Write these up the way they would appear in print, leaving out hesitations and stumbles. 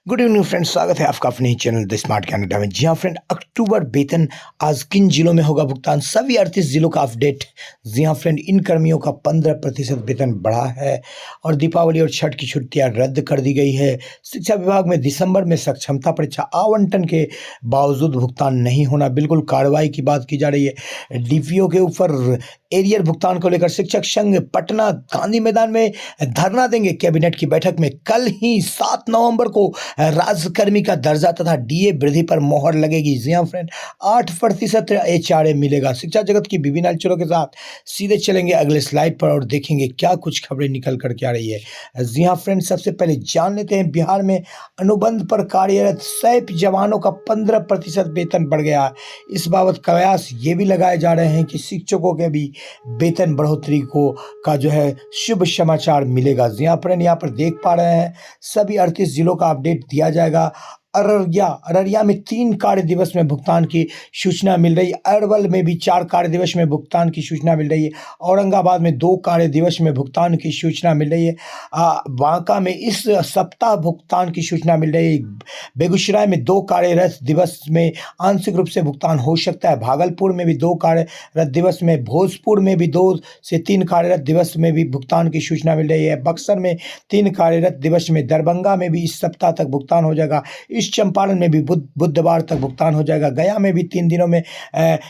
Good evening friends, स्वागत है आपका अपने ही चैनल द स्मार्ट कनाडा में। जी हाँ फ्रेंड, अक्टूबर वेतन आज किन जिलों में होगा भुगतान, सभी 38 जिलों का अपडेट। जी हाँ फ्रेंड, इन कर्मियों का 15% वेतन बढ़ा है और दीपावली और छठ की छुट्टियां रद्द कर दी गई है। शिक्षा विभाग में दिसंबर में सक्षमता परीक्षा आवंटन के बावजूद भुगतान नहीं होना, बिल्कुल कार्रवाई की बात की जा रही है। डीपीओ के ऊपर एरियर भुगतान को लेकर शिक्षक संघ पटना गांधी मैदान में धरना देंगे। कैबिनेट की बैठक में कल ही 7 नवंबर को राज्यकर्मी का दर्जा तथा डीए वृद्धि पर मोहर लगेगी। जी हाँ फ्रेंड, 8% एचआरए मिलेगा। शिक्षा जगत की विभिन्न अंचलों के साथ सीधे चलेंगे अगले स्लाइड पर और देखेंगे क्या कुछ खबरें निकल करके आ रही है। जी हाँ फ्रेंड, सबसे पहले जान लेते हैं बिहार में अनुबंध पर कार्यरत सैप जवानों का 15% वेतन बढ़ गया है। इस बाबत कयास ये भी लगाए जा रहे हैं कि शिक्षकों के भी वेतन बढ़ोतरी को का जो है शुभ समाचार मिलेगा। जी हाँ फ्रेंड, यहाँ पर देख पा रहे हैं सभी 38 जिलों का अपडेट दिया जाएगा। अररिया में 3 कार्य दिवस में भुगतान की सूचना मिल रही है। अरवल में भी 4 कार्य दिवस में भुगतान की सूचना मिल रही है। औरंगाबाद में 2 कार्य दिवस में भुगतान की सूचना मिल रही है। बांका में इस सप्ताह भुगतान की सूचना मिल रही है। बेगूसराय में 2 कार्यरत दिवस में आंशिक रूप से भुगतान हो सकता है। भागलपुर में भी 2 कार्यरत दिवस में, भोजपुर में भी 2 से 3 कार्यरत दिवस में भी भुगतान की सूचना मिल रही है। बक्सर में 3 कार्यरत दिवस में, दरभंगा में भी इस सप्ताह तक भुगतान हो जाएगा। इस चंपारण में भी बुधवार तक भुगतान हो जाएगा। गया में भी 3 दिनों में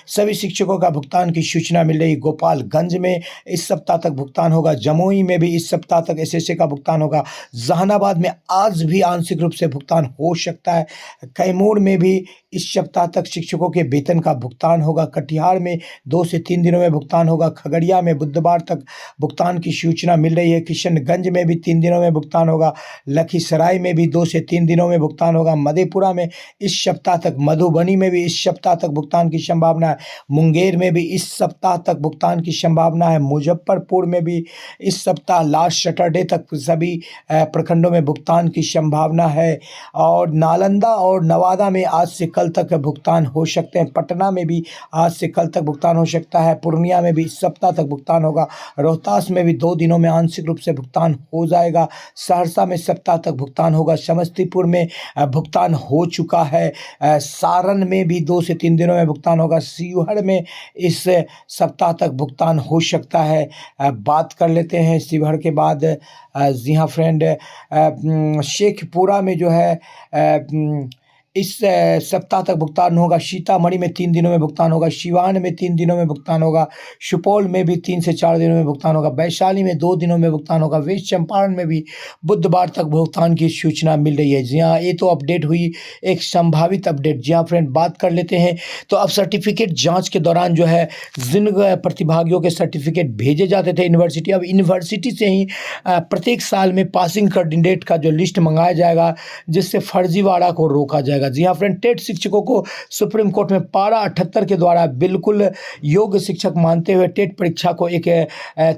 सभी शिक्षकों का भुगतान की सूचना मिल रही। गोपालगंज में इस सप्ताह तक भुगतान होगा। जमुई में भी इस सप्ताह तक एसएसए का भुगतान होगा। जहानाबाद में आज भी आंशिक रूप से भुगतान हो सकता है। कैमूर में भी इस सप्ताह तक शिक्षकों के वेतन का भुगतान होगा। कटिहार में 2 से 3 दिनों में भुगतान होगा। खगड़िया में बुधवार तक भुगतान की सूचना मिल रही है। किशनगंज में भी 3 दिनों में भुगतान होगा। लखीसराय में भी 2 से 3 दिनों में भुगतान होगा। मधेपुरा में इस सप्ताह तक, मधुबनी में भी इस सप्ताह तक भुगतान की संभावना है। मुंगेर में भी इस सप्ताह तक भुगतान की संभावना है। मुजफ्फरपुर में भी इस सप्ताह लास्ट सैटरडे तक सभी प्रखंडों में भुगतान की संभावना है। और नालंदा और नवादा में आज से कल तक भुगतान हो सकते हैं। पटना में भी आज से कल तक भुगतान हो सकता है। पूर्णिया में भी इस सप्ताह तक भुगतान होगा। रोहतास में भी 2 दिनों में आंशिक रूप से भुगतान हो जाएगा। सहरसा में सप्ताह तक भुगतान होगा। समस्तीपुर में भुगतान हो चुका है। सारण में भी 2 से 3 दिनों में भुगतान होगा। शिवहर में इस सप्ताह तक भुगतान हो सकता है। बात कर लेते हैं शिवहर के बाद। जी हाँ फ्रेंड, शेखपुरा में जो है इस सप्ताह तक भुगतान होगा। सीतामढ़ी में 3 दिनों में भुगतान होगा। सिवान में 3 दिनों में भुगतान होगा। सुपौल में भी 3 से 4 दिनों में भुगतान होगा। वैशाली में 2 दिनों में भुगतान होगा। वेस्ट चंपारण में भी बुधवार तक भुगतान की सूचना मिल रही है। जी हाँ, ये तो अपडेट हुई एक संभावित अपडेट। जी हाँ फ्रेंड, बात कर लेते हैं तो अब सर्टिफिकेट जाँच के दौरान जो है जिन प्रतिभागियों के सर्टिफिकेट भेजे जाते थे यूनिवर्सिटी, अब यूनिवर्सिटी से ही प्रत्येक साल में पासिंग कैंडिडेट का जो लिस्ट मंगाया जाएगा, जिससे फर्जीवाड़ा को रोका जाएगा। जी हाँ फ्रेंड, टेट शिक्षकों को सुप्रीम कोर्ट में पारा 78 के द्वारा बिल्कुल योग्य शिक्षक मानते हुए टेट परीक्षा को एक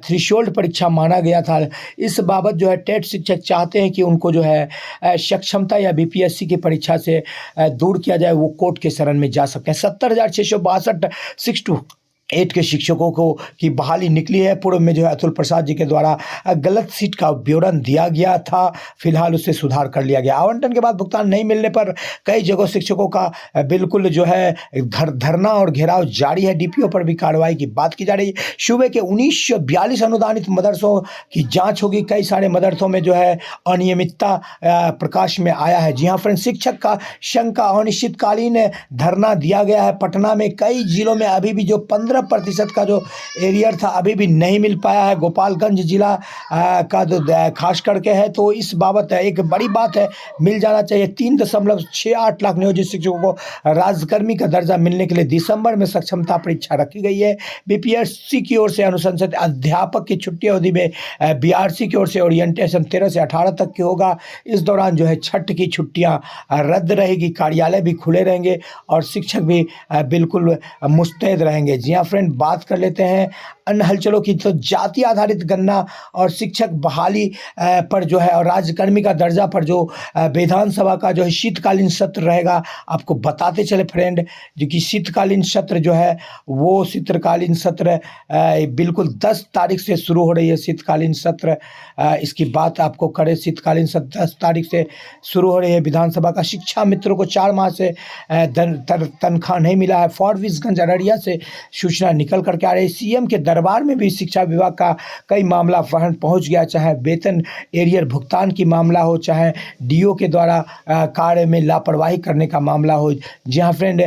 थ्रेशोल्ड परीक्षा माना गया था। इस बाबत जो है टेट शिक्षक चाहते हैं कि उनको जो है सक्षमता या बीपीएससी की परीक्षा से दूर किया जाए, वो कोर्ट के शरण में जा सकते हैं। 70,662 6-8 के शिक्षकों को की बहाली निकली है। पूर्व में जो है अतुल प्रसाद जी के द्वारा गलत सीट का विवरण दिया गया था, फिलहाल उससे सुधार कर लिया गया। आवंटन के बाद भुगतान नहीं मिलने पर कई जगह शिक्षकों का बिल्कुल जो है धरना और घेराव जारी है। डीपीओ पर भी कार्रवाई की बात की जा रही है। सूबे के 1942 अनुदानित मदरसों की जांच होगी। कई सारे मदरसों में जो है अनियमितता प्रकाश में आया है। जी हाँ फ्रेंड, शिक्षक का संघ का अनिश्चितकालीन धरना दिया गया है। पटना में कई जिलों में अभी भी जो 15% का जो एरियर था अभी भी नहीं मिल पाया है। गोपालगंज जिला का जो खास करके है, तो इस बाबत एक बड़ी बात है, मिल जाना चाहिए। 3.68 लाख नियोजित शिक्षकों को राज्यकर्मी का दर्जा मिलने के लिए दिसंबर में सक्षमता परीक्षा रखी गई है। बीपीएससी की ओर से अनुशंसित अध्यापक की छुट्टी अवधि में बीआरसी की ओर से ओरिएंटेशन 13 से 18 तक की होगा। इस दौरान जो है छठ की छुट्टियां रद्द रहेगी, कार्यालय भी खुले रहेंगे और शिक्षक भी बिल्कुल मुस्तैद रहेंगे। जी हाँ फ्रेंड, बात कर लेते हैं अन्य हलचलों की तो जाति आधारित गणना और शिक्षक बहाली पर जो है और राज्यकर्मी का दर्जा पर जो विधानसभा का जो है शीतकालीन सत्र रहेगा, आपको बताते चले फ्रेंड, जो कि शीतकालीन सत्र जो है वो शीतकालीन सत्र बिल्कुल 10 तारीख से शुरू हो रही है। शीतकालीन सत्र इसकी बात आपको करें, शीतकालीन सत्र 10 तारीख से शुरू हो रही है। विधानसभा का शिक्षा मित्रों को 4 माह से तनख्वाह नहीं मिला है। फॉरबिसगंज अररिया से सूचना निकल करके आ रही है। सीएम के दरबार में भी शिक्षा विभाग का कई मामला पहुंच गया, चाहे वेतन एरियर भुगतान की मामला हो, चाहे डीओ के द्वारा कार्य में लापरवाही करने का मामला हो। जी हाँ फ्रेंड,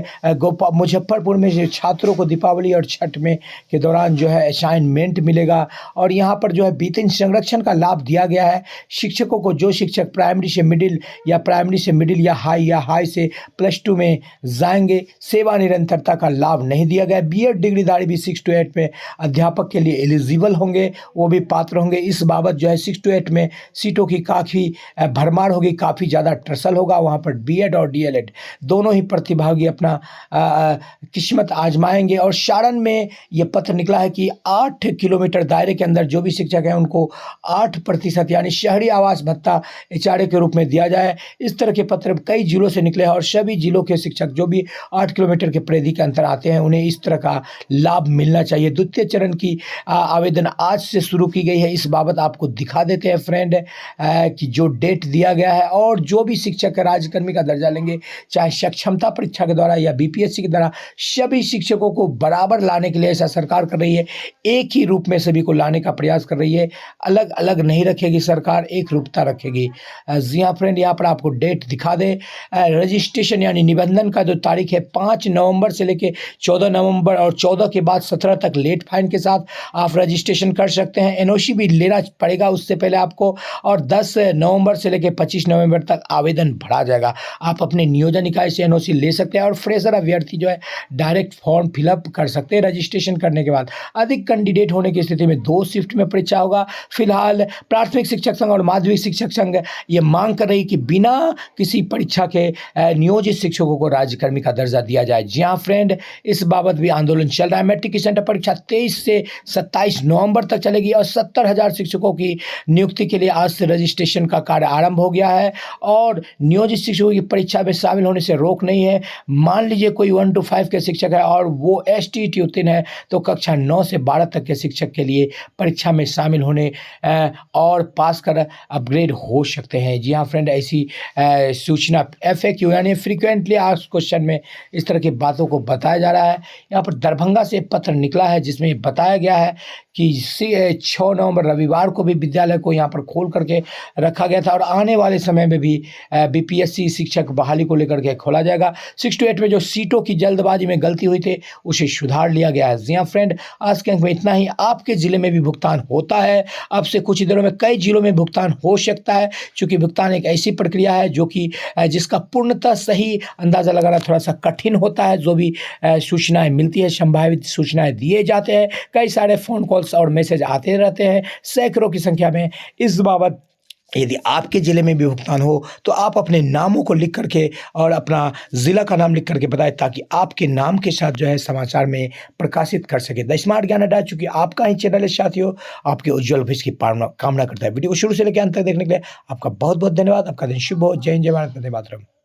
मुजफ्फरपुर में छात्रों को दीपावली और छठ में के दौरान जो है असाइनमेंट मिलेगा और यहाँ पर जो है वेतन संरक्षण का लाभ दिया गया है। शिक्षकों को जो शिक्षक प्राइमरी से मिडिल या हाई से +2 में जाएंगे, सेवा निरंतरता का लाभ नहीं दिया गया। बीएड डिग्रीधारी भी 6 to 8 में अध्यापक के लिए एलिजिबल होंगे, वो भी पात्र होंगे। इस बाबत जो है 6 to 8 में सीटों की काफ़ी भरमार होगी, काफ़ी ज़्यादा ट्रसल होगा। वहाँ पर बीएड और डीएलएड दोनों ही प्रतिभागी अपना किस्मत आजमाएंगे। और सारण में ये पत्र निकला है कि 8 किलोमीटर दायरे के अंदर जो भी शिक्षक हैं उनको 8% यानी शहरी आवास भत्ता एचआरए के रूप में दिया जाए। इस तरह के पत्र कई जिलों से निकले हैं और सभी जिलों के शिक्षक जो भी 8 किलोमीटर के परिधि के अंतर आते हैं उन्हें इस तरह का लाभ मिलना चाहिए। द्वितीय चरण की आवेदन आज से शुरू की गई है। इस बाबत आपको दिखा देते हैं फ्रेंड कि जो डेट दिया गया है और जो भी शिक्षक राज्यकर्मी का दर्जा लेंगे, चाहे सक्षमता परीक्षा के द्वारा या बीपीएससी के द्वारा, सभी शिक्षकों को बराबर लाने के लिए ऐसा सरकार कर रही है। एक ही रूप में सभी को लाने का प्रयास कर रही है, अलग अलग नहीं रखेगी सरकार, एक रूपता रखेगी। जी हाँ फ्रेंड, यहाँ पर आपको डेट दिखा दे। रजिस्ट्रेशन यानी निबंधन का जो तारीख है 5 नवंबर से लेके 14 नवंबर और 14 के बाद 17 तक लेट फाइन के साथ आप रजिस्ट्रेशन कर सकते हैं। एनओसी भी लेना पड़ेगा उससे पहले आपको, और 10 नवंबर से लेके 25 नवंबर तक आवेदन भरा जाएगा। आप अपने नियोजन इकाई से एनओसी ले सकते हैं और फ्रेशर अभ्यर्थी जो है डायरेक्ट फॉर्म फिलअप कर सकते हैं रजिस्ट्रेशन करने के बाद। अधिक कैंडिडेट होने की स्थिति में 2 शिफ्ट में परीक्षा होगा। फिलहाल प्राथमिक शिक्षक संघ और माध्यमिक शिक्षक संघ ये मांग कर रही कि बिना किसी परीक्षा के नियोजित शिक्षकों को राज्यकर्मी का दर्जा दिया जाए। जी हाँ फ्रेंड, इस बाबत भी आंदोलन चल रहा है। मैट्रिक की सेंटर परीक्षा 23 से 27 नवंबर तक चलेगी और 70,000 शिक्षकों की नियुक्ति के लिए आज से रजिस्ट्रेशन का कार्य आरंभ हो गया है और नियोजित शिक्षकों की परीक्षा में शामिल होने से रोक नहीं है। मान लीजिए कोई 1 to 5 के शिक्षक है और वो STET उत्तीर्ण है तो कक्षा 9 से 12 तक के शिक्षक के लिए परीक्षा में शामिल होने और पास कर अपग्रेड हो सकते हैं। जी हाँ फ्रेंड, ऐसी सूचना FAQ यानी फ्रीक्वेंटली आस्क्ड क्वेश्चन में इस तरह की बातों को बताया जा रहा है। यहाँ पर दरभंगा से पत्र निकला है जिसमें बताया गया है कि 6 नवंबर रविवार को भी विद्यालय को यहाँ पर खोल करके रखा गया था और आने वाले समय में भी BPSC शिक्षक बहाली को लेकर के खोला जाएगा। 6 to 8 में जो सीटों की जल्दबाजी में गलती हुई थी उसे सुधार लिया गया है। जी हाँ फ्रेंड, आज के अंक में इतना ही। आपके ज़िले में भी भुगतान होता है, अब से कुछ दिनों में कई जिलों में भुगतान हो सकता है, क्योंकि भुगतान एक ऐसी प्रक्रिया है जो कि जिसका पूर्णतः सही अंदाज़ा लगाना थोड़ा सा कठिन होता है। जो भी सूचनाएं मिलती है, संभावित सूचनाएं दिए जाते हैं, कई सारे फ़ोन कॉल्स और मैसेज आते रहते हैं सैकड़ों की संख्या में। इस बाबत यदि आपके ज़िले में भी भुगतान हो तो आप अपने नामों को लिख करके और अपना ज़िला का नाम लिख करके बताएं, ताकि आपके नाम के साथ जो है समाचार में प्रकाशित कर सके। द स्मार्ट ज्ञान अड्डा चूँकि आपका ही चैनल है साथियों, आपके उज्जवल भविष्य की कामना करता है। वीडियो को शुरू से लेकर अंत तक देखने के लिए आपका बहुत बहुत धन्यवाद। आपका दिन शुभ हो। जय हिंद, जय भारत, वंदे मातरम।